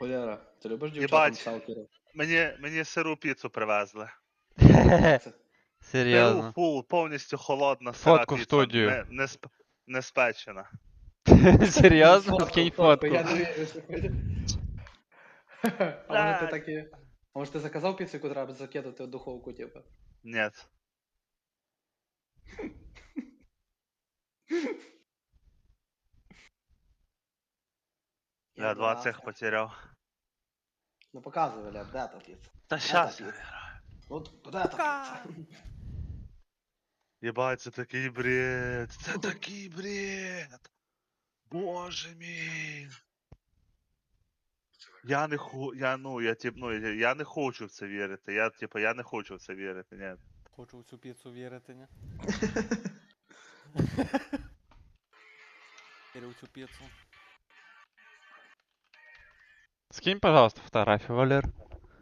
Валера, ти любиш дівчатам Єбать. сталкерів? Мені сиру піцу привезли. Як це? Сиру Серйозно. фул, повністю холодна сира Фотку в піца. студію. Не спечена. Серйозно? Фотку, Скинь фотку, фотку. я не вірю сьогодні. А може ти такі... А може ти заказав піцу, яку треба закидати в духовку, типу? Нет. Я 2 цих потеряв. Ну показуй, Валер, де та піца? Та Де щас та я піца? граю. Ну, де та піца? Єбать, це такий бред. Це такий бред. Боже мій. Я не хочу в це вірити. Я не хочу в це вірити, ні. Хочу в цю піцу вірити, ні? Вірю в цю піцу. Скинь, пожалуйста, фотографию, Валер.